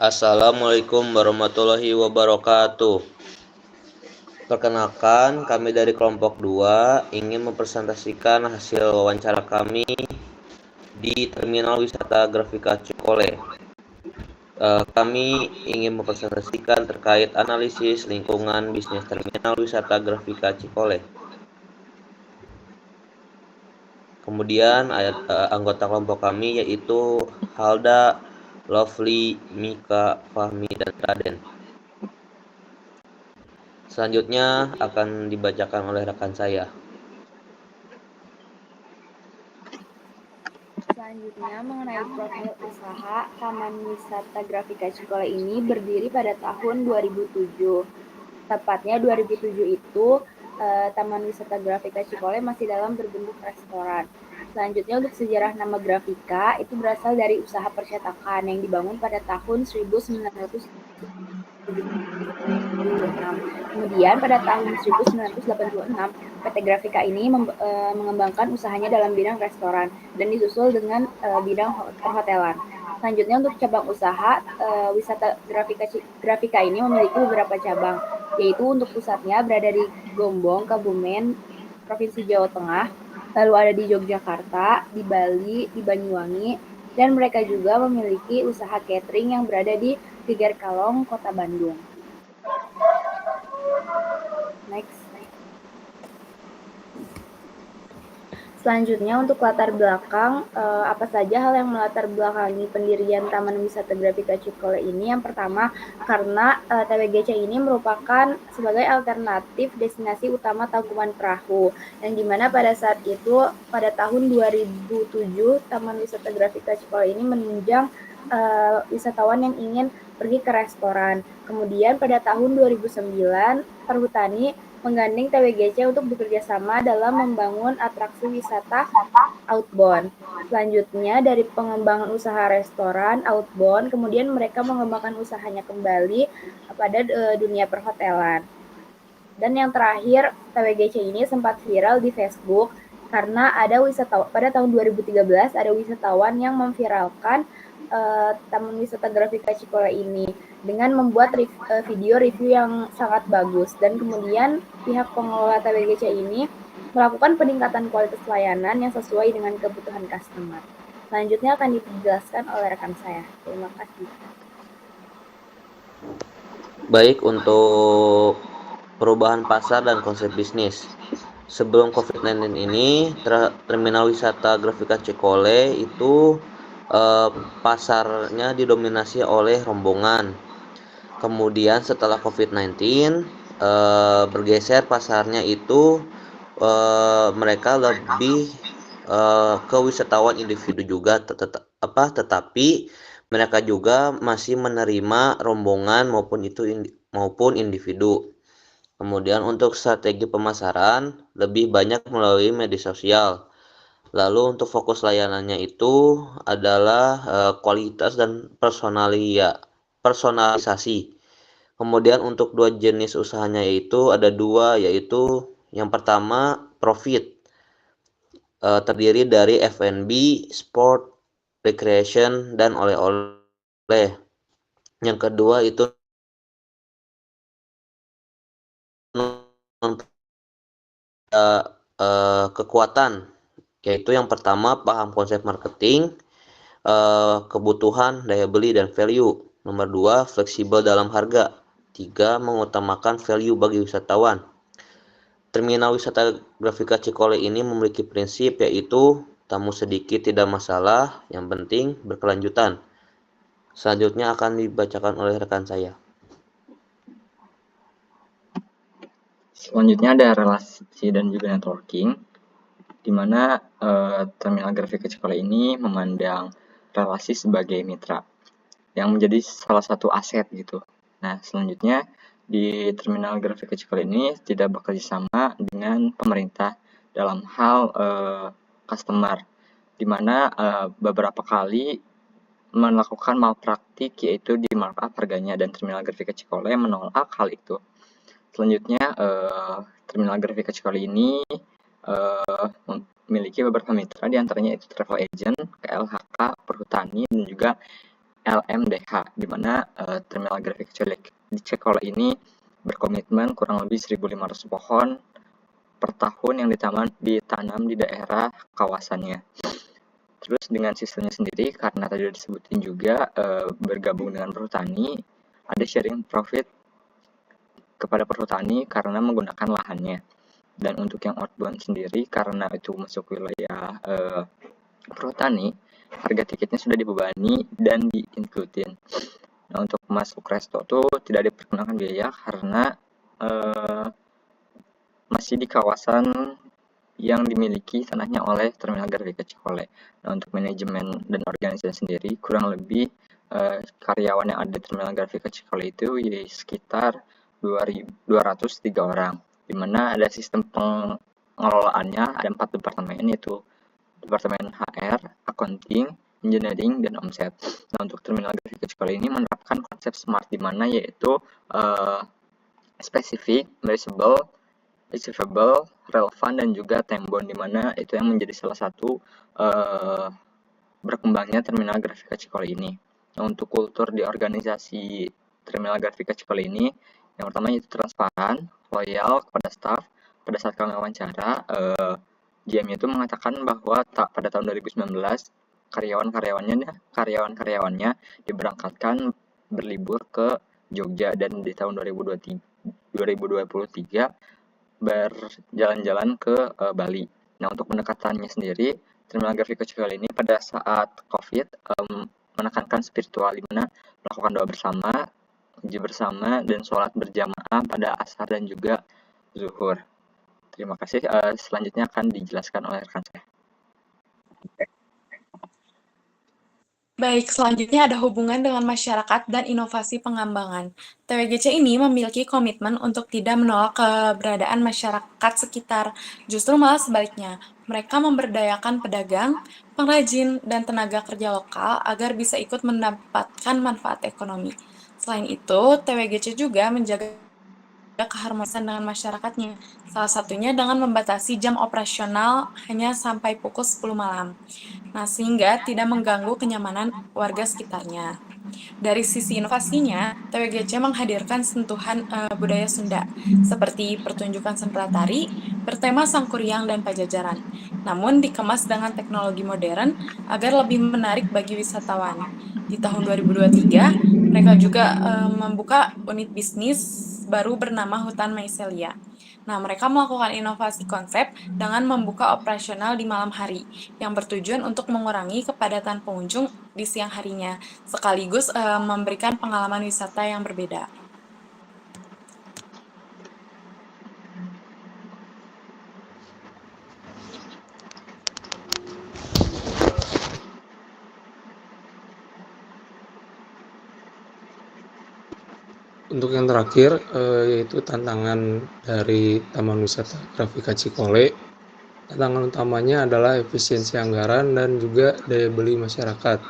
Assalamualaikum warahmatullahi wabarakatuh. Perkenalkan, kami dari kelompok 2 ingin mempresentasikan hasil wawancara kami di Terminal Wisata Grafika Cikole. Kami ingin mempresentasikan terkait analisis lingkungan bisnis Terminal Wisata Grafika Cikole. Kemudian anggota kelompok kami yaitu Halda, Lovely, Mika, Fahmi, dan Raden. Selanjutnya akan dibacakan oleh rekan saya. Selanjutnya, mengenai profil usaha, Taman Wisata Grafika Cikole ini berdiri pada tahun 2007. Tepatnya 2007 itu, Taman Wisata Grafika Cikole masih dalam berbentuk restoran. Selanjutnya, untuk sejarah nama Grafika, itu berasal dari usaha percetakan yang dibangun pada tahun 1976. Kemudian pada tahun 1986, PT Grafika ini mengembangkan usahanya dalam bidang restoran dan disusul dengan bidang perhotelan. Selanjutnya untuk cabang usaha, wisata Grafika ini memiliki beberapa cabang, yaitu untuk pusatnya berada di Gombong, Kebumen, Provinsi Jawa Tengah, lalu ada di Yogyakarta, di Bali, di Banyuwangi, dan mereka juga memiliki usaha catering yang berada di Geger Kalong, Kota Bandung. Next. Selanjutnya untuk latar belakang, apa saja hal yang melatar belakangi pendirian Taman Wisata Grafika Cikole ini? Yang pertama, karena TWGC ini merupakan sebagai alternatif destinasi utama tangkuban perahu, yang dimana pada saat itu, pada tahun 2007, Taman Wisata Grafika Cikole ini menunjang wisatawan yang ingin pergi ke restoran. Kemudian pada tahun 2009, Perhutani menggandeng TWGC untuk bekerja sama dalam membangun atraksi wisata outbound. Selanjutnya, dari pengembangan usaha restoran outbound, kemudian mereka mengembangkan usahanya kembali pada dunia perhotelan. Dan yang terakhir, TWGC ini sempat viral di Facebook karena ada wisatawan pada tahun 2013 ada wisatawan yang memviralkan Taman Wisata Grafika Cikole ini dengan membuat video review yang sangat bagus, dan kemudian pihak pengelola TWGC ini melakukan peningkatan kualitas layanan yang sesuai dengan kebutuhan customer. Selanjutnya akan dijelaskan oleh rekan saya. Terima kasih. Baik, untuk perubahan pasar dan konsep bisnis. Sebelum COVID-19 ini, Terminal Wisata Grafika Cikole itu pasarnya didominasi oleh rombongan. Kemudian setelah COVID-19 bergeser pasarnya itu mereka lebih ke wisatawan individu juga, tetapi mereka juga masih menerima rombongan maupun individu. Kemudian untuk strategi pemasaran lebih banyak melalui media sosial. Lalu untuk fokus layanannya itu adalah kualitas dan personalisasi. Kemudian untuk dua jenis usahanya yaitu ada dua, yaitu yang pertama profit, terdiri dari F&B, sport, recreation, dan oleh-oleh. Yang kedua itu kekuatan, yaitu yang pertama paham konsep marketing, kebutuhan, daya beli, dan value. Nomor 2, fleksibel dalam harga. 3, mengutamakan value bagi wisatawan. Terminal Wisata Grafika Cikole ini memiliki prinsip yaitu tamu sedikit tidak masalah, yang penting berkelanjutan. Selanjutnya akan dibacakan oleh rekan saya. Selanjutnya ada relasi dan juga networking, di mana Terminal Grafika Cikole ini memandang relasi sebagai mitra yang menjadi salah satu aset gitu. Nah, selanjutnya di Terminal Grafika Cikole ini tidak bekerja sama dengan pemerintah dalam hal customer, di mana beberapa kali melakukan malpraktik, yaitu di markup harganya, dan Terminal Grafika Cikole menolak hal itu. Selanjutnya, Terminal Grafika Cikole ini memiliki beberapa mitra, diantaranya itu travel agent, KLHK, Perhutani, dan juga LMDH, di mana Terminal Grafika Cikole ini berkomitmen kurang lebih 1.500 pohon per tahun yang ditanam di daerah kawasannya. Terus dengan sistemnya sendiri, karena tadi sudah disebutin juga bergabung dengan perhutani, ada sharing profit kepada perhutani karena menggunakan lahannya. Dan untuk yang outbound sendiri, karena itu masuk wilayah perhutani, harga tiketnya sudah dibebani dan di-include-in. Nah, untuk masuk resto tuh tidak diperkenakan biaya karena masih di kawasan yang dimiliki tanahnya oleh Terminal Grafika Cikole. Nah, untuk manajemen dan organisasi sendiri, kurang lebih karyawan yang ada di Terminal Grafika Cikole itu ya sekitar 203 orang, di mana ada sistem pengelolaannya, ada 4 departemen, yaitu Departemen HR, Accounting, Engineering, dan Omset. Nah, untuk Terminal Grafika Cikole ini menerapkan konsep SMART, di mana yaitu spesifik, measurable, achievable, relevan, dan juga time bound, di mana itu yang menjadi salah satu berkembangnya Terminal Grafika Cikole ini. Nah, untuk kultur di organisasi Terminal Grafika Cikole ini, yang pertama yaitu transparan, loyal kepada staff. Pada saat kami wawancara, GM itu mengatakan bahwa pada tahun 2019 karyawan-karyawannya diberangkatkan berlibur ke Jogja, dan di tahun 2023 berjalan-jalan ke Bali. Nah, untuk pendekatannya sendiri, Terminal Grafika Cikole ini pada saat COVID menekankan spiritual, di mana melakukan doa bersama, uji bersama, dan sholat berjamaah pada asar dan juga zuhur. Terima kasih. Selanjutnya akan dijelaskan oleh rekan saya. Baik, selanjutnya ada hubungan dengan masyarakat dan inovasi pengembangan. TWGC ini memiliki komitmen untuk tidak menolak keberadaan masyarakat sekitar, justru malah sebaliknya. Mereka memberdayakan pedagang, pengrajin, dan tenaga kerja lokal agar bisa ikut mendapatkan manfaat ekonomi. Selain itu, TWGC juga menjaga keharmonisan dengan masyarakatnya, salah satunya dengan membatasi jam operasional hanya sampai pukul 10 malam. Nah, sehingga tidak mengganggu kenyamanan warga sekitarnya. Dari sisi inovasinya, TWGC menghadirkan sentuhan budaya Sunda, seperti pertunjukan sendera tari, bertema Sangkuriang dan Pajajaran, namun dikemas dengan teknologi modern agar lebih menarik bagi wisatawan. Di tahun 2023, mereka juga membuka unit bisnis baru bernama Hutan Mycelia. Nah, mereka melakukan inovasi konsep dengan membuka operasional di malam hari, yang bertujuan untuk mengurangi kepadatan pengunjung di siang harinya, sekaligus memberikan pengalaman wisata yang berbeda. Untuk yang terakhir, yaitu tantangan dari Taman Wisata Grafika Cikole. Tantangan utamanya adalah efisiensi anggaran dan juga daya beli masyarakat.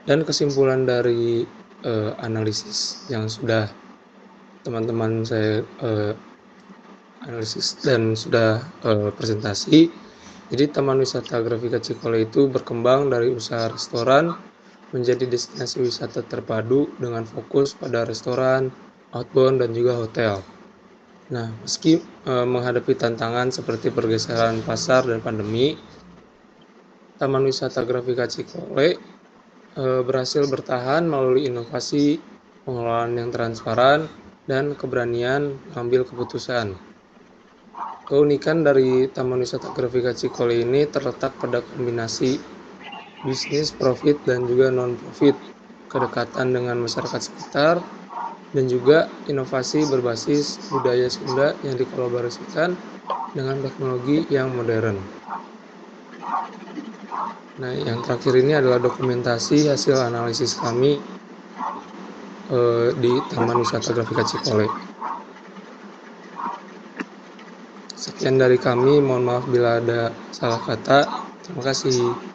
Dan kesimpulan dari analisis yang sudah teman-teman saya analisis dan sudah presentasi, jadi Taman Wisata Grafika Cikole itu berkembang dari usaha restoran menjadi destinasi wisata terpadu dengan fokus pada restoran, outbound, dan juga hotel. Nah, meski menghadapi tantangan seperti pergeseran pasar dan pandemi, Taman Wisata Grafika Cikole berhasil bertahan melalui inovasi, pengelolaan yang transparan, dan keberanian mengambil keputusan. Keunikan dari Taman Wisata Grafika Cikole ini terletak pada kombinasi bisnis, profit, dan juga non-profit, kedekatan dengan masyarakat sekitar, dan juga inovasi berbasis budaya Sunda yang dikolaborasikan dengan teknologi yang modern. Nah, yang terakhir ini adalah dokumentasi hasil analisis kami di Taman Wisata Grafika Cikole. Sekian dari kami, mohon maaf bila ada salah kata. Terima kasih.